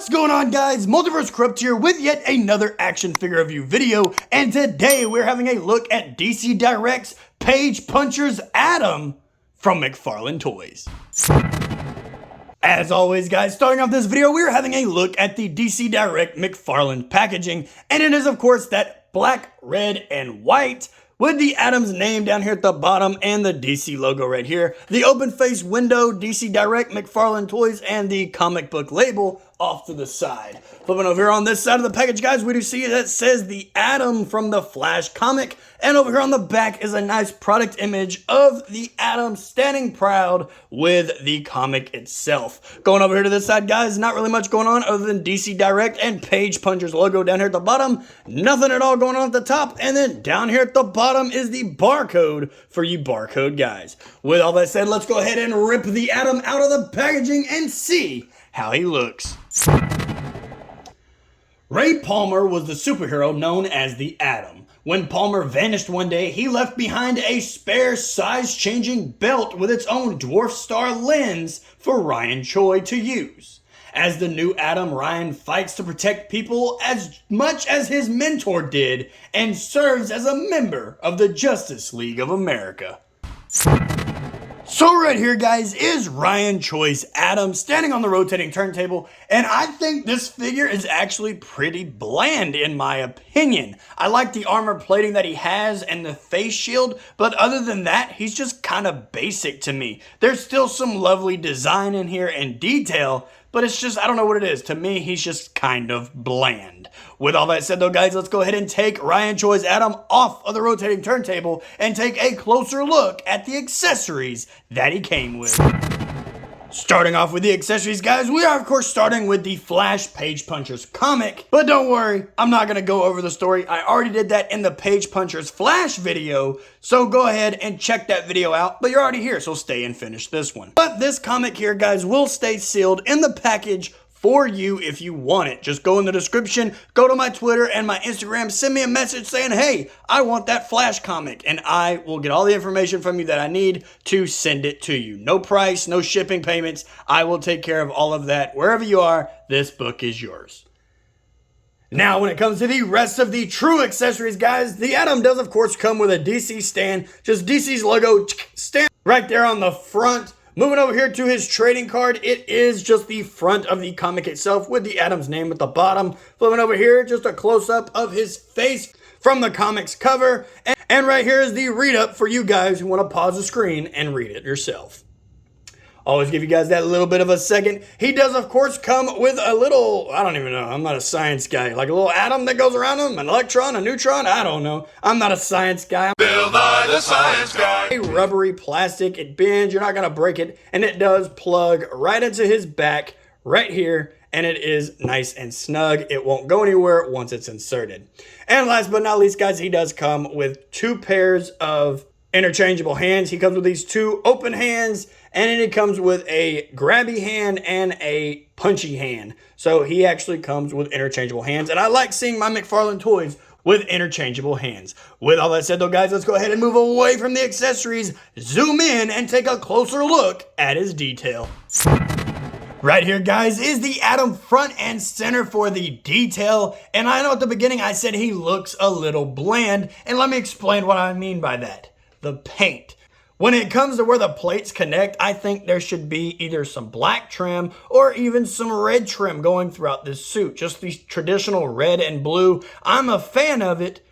What's going on, guys? Multiverse Corrupt here with yet another action figure review video, and today we're having a look at DC Direct's Page Puncher's Atom from Mcfarlane Toys. As always, guys, starting off this video, we're having a look at the DC Direct Mcfarlane packaging, and it is, of course, that black, red, and white with the Atom's name down here at the bottom and the DC logo right here. The open face window, DC Direct, Mcfarlane Toys, and the comic book label off to the side. Flipping over here on this side of the package, guys, we do see that says the Atom from the Flash comic. And over here on the back is a nice product image of the Atom standing proud with the comic itself. Going over here to this side, guys, not really much going on other than DC Direct and Page Puncher's logo down here at the bottom. Nothing at all going on at the top. And then down here at the bottom is the barcode for you barcode guys. With all that said, let's go ahead and rip the Atom out of the packaging and see how he looks. Ray Palmer was the superhero known as the Atom. When Palmer vanished one day, he left behind a spare size-changing belt with its own dwarf star lens for Ryan Choi to use. As the new Atom, Ryan fights to protect people as much as his mentor did and serves as a member of the Justice League of America. So right here, guys, is Ryan Choi's Atom standing on the rotating turntable, and I think this figure is actually pretty bland in my opinion. I like the armor plating that he has and the face shield, but other than that, he's just kind of basic to me. There's still some lovely design in here and detail, but it's just, I don't know what it is. To me, he's just kind of bland. With all that said though, guys, let's go ahead and take Ryan Choi's Atom off of the rotating turntable and take a closer look at the accessories that he came with. Starting off with the accessories, guys, we are of course starting with the Flash Page Puncher's comic, but don't worry, I'm not going to go over the story. I already did that in the Page Puncher's Flash video, so go ahead and check that video out, but you're already here, so stay and finish this one. But this comic here, guys, will stay sealed in the package for you if you want it. Just go in the description, go to my Twitter and my Instagram, send me a message saying, hey, I want that Flash comic, and I will get all the information from you that I need to send it to you. No price, no shipping payments. I will take care of all of that. Wherever you are, this book is yours. Now, when it comes to the rest of the true accessories, guys, the Atom does, of course, come with a DC stand, just DC's logo stand right there on the front. Moving over here to his trading card, it is just the front of the comic itself with the Atom's name at the bottom. Flipping over here, just a close-up of his face from the comic's cover. And right here is the read-up for you guys who want to pause the screen and read it yourself. Always give you guys that little bit of a second. He does, of course, come with a little, I don't even know, I'm not a science guy, like a little atom that goes around him, an electron, a neutron, I don't know. I'm not a science guy. Bill Nye the Science Guy. A rubbery plastic, it bends, you're not going to break it, and it does plug right into his back right here, and it is nice and snug. It won't go anywhere once it's inserted. And last but not least, guys, he does come with two pairs of interchangeable hands. He comes with these two open hands, and then it comes with a grabby hand and a punchy hand. So he actually comes with interchangeable hands, and I like seeing my Mcfarlane toys with interchangeable hands. With all that said though, guys, let's go ahead and move away from the accessories, zoom in, and take a closer look at his detail. Right here, guys, is the Atom front and center for the detail. And I know at the beginning I said he looks a little bland, and let me explain what I mean by that. The paint. When it comes to where the plates connect, I think there should be either some black trim or even some red trim going throughout this suit. Just the traditional red and blue. I'm a fan of it.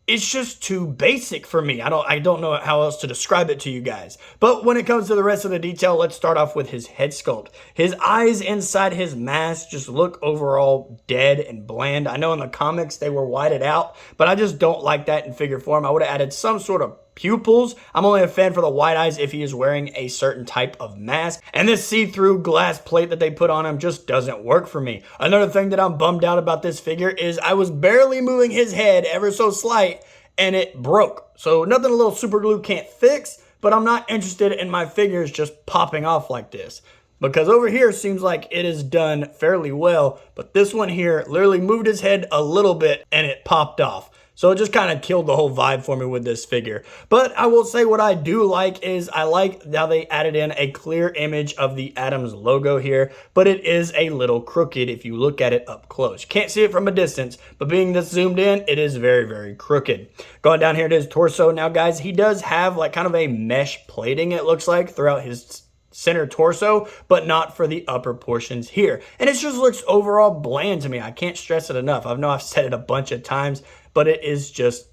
It's just too basic for me. I don't know how else to describe it to you guys. But when it comes to the rest of the detail, let's start off with his head sculpt. His eyes inside his mask just look overall dead and bland. I know in the comics they were whited out, but I just don't like that in figure form. I would have added some sort of pupils. I'm only a fan for the white eyes if he is wearing a certain type of mask. And this see-through glass plate that they put on him just doesn't work for me. Another thing that I'm bummed out about this figure is I was barely moving his head ever so slight and it broke. So nothing a little super glue can't fix, but I'm not interested in my figures just popping off like this. Because over here seems like it is done fairly well, but this one here literally moved his head a little bit and it popped off. So it just kind of killed the whole vibe for me with this figure. But I will say what I do like is I like how they added in a clear image of the Atom's logo here, but it is a little crooked if you look at it up close. You can't see it from a distance, but being this zoomed in, it is very, very crooked. Going down here to his torso now, guys, he does have like kind of a mesh plating, it looks like, throughout his center torso, but not for the upper portions here. And it just looks overall bland to me. I can't stress it enough. I know I've said it a bunch of times, but it is just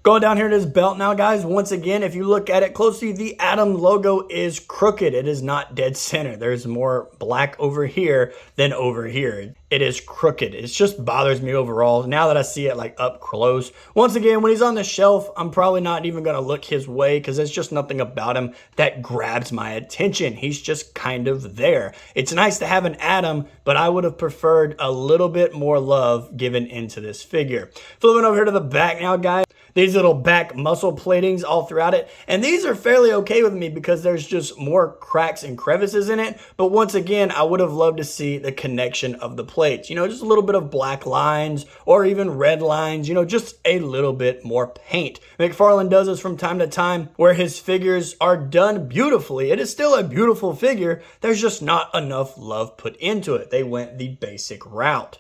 Going down here to his belt now, guys, once again, if you look at it closely, the Atom logo is crooked. It is not dead center. There's more black over here than over here. It is crooked. It just bothers me overall now that I see it like up close. Once again, when he's on the shelf, I'm probably not even going to look his way because there's just nothing about him that grabs my attention. He's just kind of there. It's nice to have an Atom, but I would have preferred a little bit more love given into this figure. Flipping over here to the back now, guys. These little back muscle platings all throughout it. And these are fairly okay with me because there's just more cracks and crevices in it. But once again, I would have loved to see the connection of the plates. You know, just a little bit of black lines or even red lines, you know, just a little bit more paint. Mcfarlane does this from time to time where his figures are done beautifully. It is still a beautiful figure. There's just not enough love put into it. They went the basic route.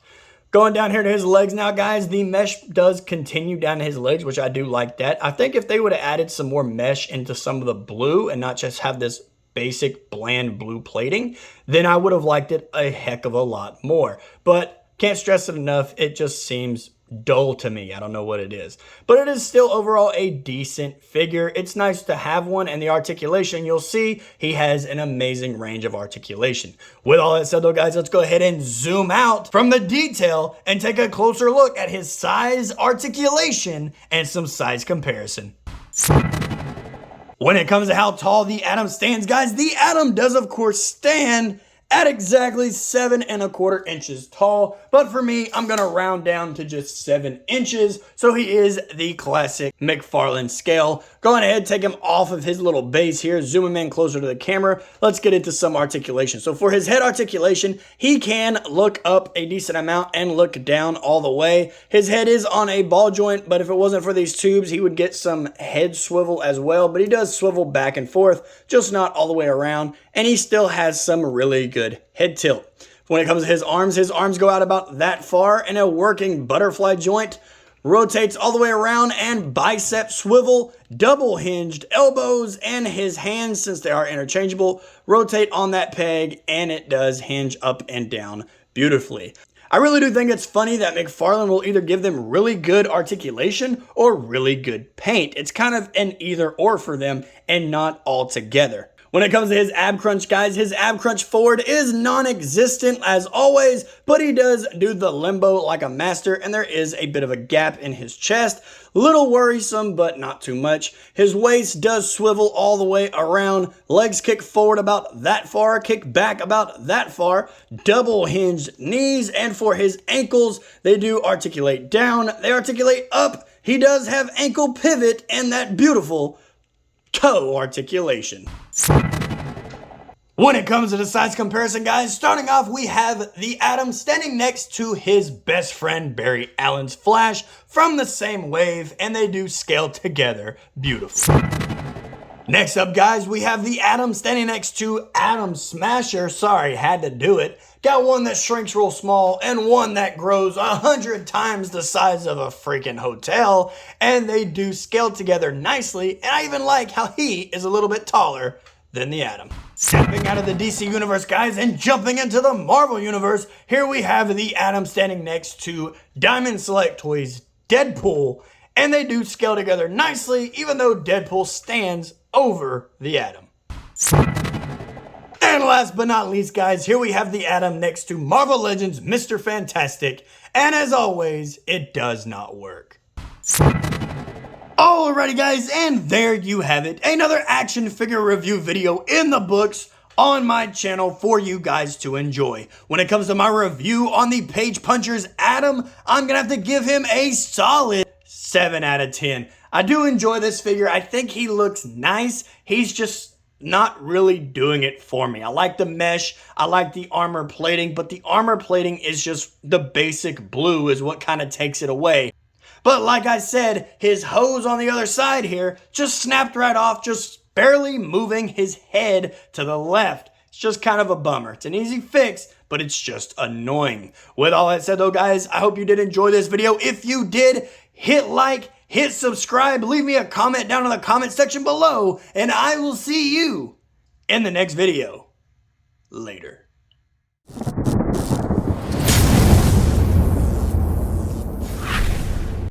Going down here to his legs now, guys, the mesh does continue down to his legs, which I do like that. I think if they would have added some more mesh into some of the blue and not just have this basic bland blue plating, then I would have liked it a heck of a lot more. But can't stress it enough, it just seems dull to me. I don't know what it is. But it is still overall a decent figure. It's nice to have one, and the articulation, you'll see he has an amazing range of articulation. With all that said though, guys, let's go ahead and zoom out from the detail and take a closer look at his size, articulation, and some size comparison. When it comes to how tall the Atom stands, guys, the Atom does of course stand at exactly 7 1/4 inches tall, but for me, I'm gonna round down to just 7 inches, so he is the classic Mcfarlane scale. Go ahead, take him off of his little base here, zoom him in closer to the camera. Let's get into some articulation. So for his head articulation, he can look up a decent amount and look down all the way. His head is on a ball joint, but if it wasn't for these tubes, he would get some head swivel as well, but he does swivel back and forth, just not all the way around, and he still has some really good head tilt. When it comes to his arms go out about that far in a working butterfly joint, rotates all the way around, and bicep swivel, double hinged elbows, and his hands, since they are interchangeable, rotate on that peg, and it does hinge up and down beautifully. I really do think it's funny that Mcfarlane will either give them really good articulation or really good paint. It's kind of an either or for them and not all together. When it comes to his ab crunch, guys, his ab crunch forward is non-existent as always, but he does do the limbo like a master, and there is a bit of a gap in his chest. Little worrisome, but not too much. His waist does swivel all the way around. Legs kick forward about that far, kick back about that far. Double hinged knees, and for his ankles, they do articulate down. They articulate up. He does have ankle pivot and that beautiful toe articulation. When it comes to the size comparison, guys, starting off, we have the Atom standing next to his best friend Barry Allen's Flash from the same wave, and they do scale together beautifully. Next up, guys, we have the Atom standing next to Atom Smasher. Sorry, had to do it. Got one that shrinks real small and one that grows 100 times the size of a freaking hotel, and they do scale together nicely, and I even like how he is a little bit taller than the Atom. Stepping out of the DC universe, guys, and jumping into the Marvel universe, here we have the Atom standing next to Diamond Select Toys Deadpool, and they do scale together nicely, even though Deadpool stands over the Atom. And last but not least, guys, here we have the Atom next to Marvel Legends Mr. Fantastic, and as always, it does not work. Alrighty, guys, and there you have it. Another action figure review video in the books on my channel for you guys to enjoy. When it comes to my review on the Page Puncher's Atom, I'm gonna have to give him a solid 7 out of 10. I do enjoy this figure. I think he looks nice. He's just not really doing it for me. I like the mesh, I like the armor plating, but the armor plating is just the basic blue is what kind of takes it away. But like I said, his hose on the other side here just snapped right off, just barely moving his head to the left. It's just kind of a bummer. It's an easy fix, but it's just annoying. With all that said though, guys, I hope you did enjoy this video. If you did, hit like, hit subscribe, leave me a comment down in the comment section below, and I will see you in the next video. Later.